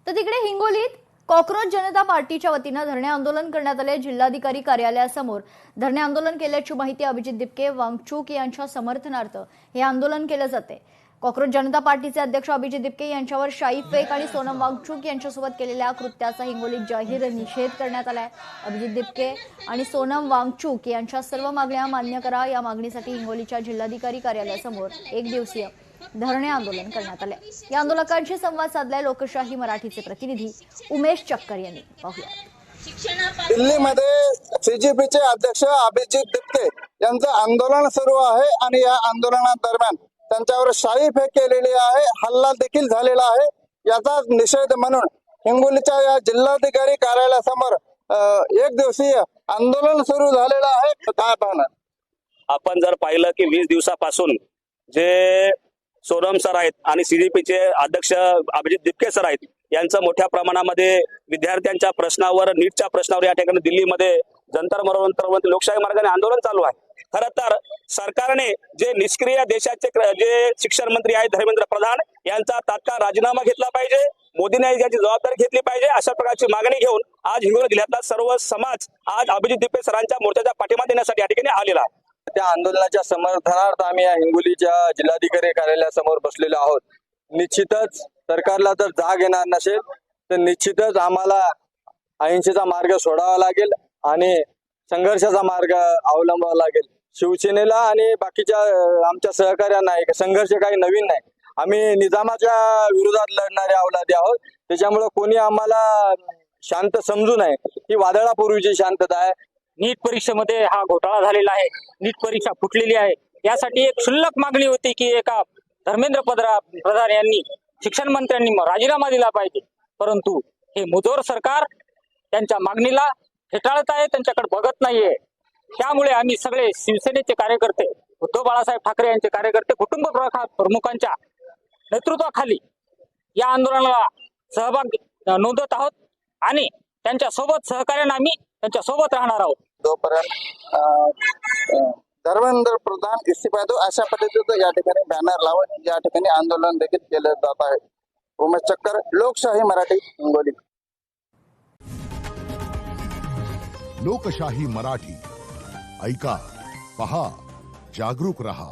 तर तिकडे हिंगोलीत कॉक्रोच जनता पार्टीच्या वतीनं धरणे आंदोलन करण्यात आले। जिल्हाधिकारी कार्यालयासमोर धरणे आंदोलन केल्याची माहिती अभिजित दिपके वांगचूक यांच्या समर्थनार्थ हे आंदोलन केले जाते। कॉक्रोच जनता पार्टीचे अध्यक्ष अभिजित दिपके यांच्यावर शाई फेक आणि सोनम वांगचूक यांच्यासोबत केलेल्या कृत्याचा हिंगोलीत जाहीर निषेध करण्यात आलाय। अभिजित दिपके आणि सोनम वांगचूक यांच्या सर्व मागण्या मान्य करा या मागणीसाठी हिंगोलीच्या जिल्हाधिकारी कार्यालयासमोर एक दिवसीय धरणे आंदोलन करण्यात आले। या आंदोलकांशी संवाद साधलाय लोकशाही मराठीचे प्रतिनिधी उमेश चक्कर यांनी। पाहूया। दिल्लीमध्ये सीजेपीचे अध्यक्ष अभिजित दिपके यांचं आंदोलन सुरू आहे आणि या आंदोलनादरम्यान त्यांच्यावर शाई फेक केलेली आहे, हल्ला देखील झालेला आहे। याचा निषेध म्हणून हिंगोलीच्या या जिल्हाधिकारी कार्यालयासमोर एक दिवसीय आंदोलन सुरू झालेलं आहे। काय पाहणार आपण जर पाहिलं की 20 दिवसापासून जे सोनम सर आहेत आणि सीजेपीचे अध्यक्ष अभिजित दिपके सर आहेत यांचं मोठ्या प्रमाणामध्ये विद्यार्थ्यांच्या प्रश्नावर नीटच्या प्रश्नावर या ठिकाणी दिल्लीमध्ये जंतर मंतरवरती लोकशाही मार्गाने आंदोलन चालू आहे। खरं तर सरकारने जे निष्क्रिय देशाचे जे शिक्षण मंत्री आहेत धर्मेंद्र प्रधान यांचा तात्काळ राजीनामा घेतला पाहिजे, मोदींनी याची जबाबदारी घेतली पाहिजे अशा प्रकारची मागणी घेऊन आज हिंगोली जिल्ह्यातला सर्व समाज आज अभिजित दिपके सरांच्या मोर्चाच्या पाठिंबा देण्यासाठी या ठिकाणी आलेला आहे। त्या आंदोलनाच्या समर्थनार्थ आम्ही या हिंगोलीच्या जिल्हाधिकारी कार्यालयासमोर बसलेलो आहोत। निश्चितच सरकारला जर जाग येणार नसेल तर निश्चितच आम्हाला अहिंसेचा मार्ग सोडावा लागेल आणि संघर्षाचा मार्ग अवलंबावा लागेल। शिवसेनेला आणि बाकीच्या आमच्या सहकार्यांना संघर्ष काही नवीन नाही, आम्ही निजामाच्या विरोधात लढणारे अवलादी आहोत। त्याच्यामुळे कोणी आम्हाला शांत समजू नये, ही वादळापूर्वीची शांतता आहे। नीट परीक्षेमध्ये हा घोटाळा झालेला आहे, नीट परीक्षा फुटलेली आहे। यासाठी एक क्षुल्लक मागणी होती की एका धर्मेंद्र प्रधान यांनी शिक्षण मंत्र्यांनी राजीनामा दिला पाहिजे, परंतु हे मुजोर सरकार त्यांच्या मागणीला फेटाळत आहे, त्यांच्याकडे बघत नाहीये। त्यामुळे आम्ही सगळे शिवसेनेचे कार्यकर्ते, उद्धव बाळासाहेब ठाकरे यांचे कार्यकर्ते, कुटुंब प्रमुखांच्या नेतृत्वाखाली या आंदोलनाला सहभाग नोंदवत आहोत आणि त्यांच्या सोबत सहकार्याने आम्ही त्यांच्या सोबत राहणार आहोत। जोपर्यंत धर्मेंद्र प्रधान इस्तीफा दो अशा पद्धतीचं या ठिकाणी बॅनर लावून या ठिकाणी आंदोलन देखील केलं जात आहे। उमेश चक्कर, लोकशाही मराठी, हिंगोली। लोकशाही मराठी ऐका, पहा, जागरूक रहा।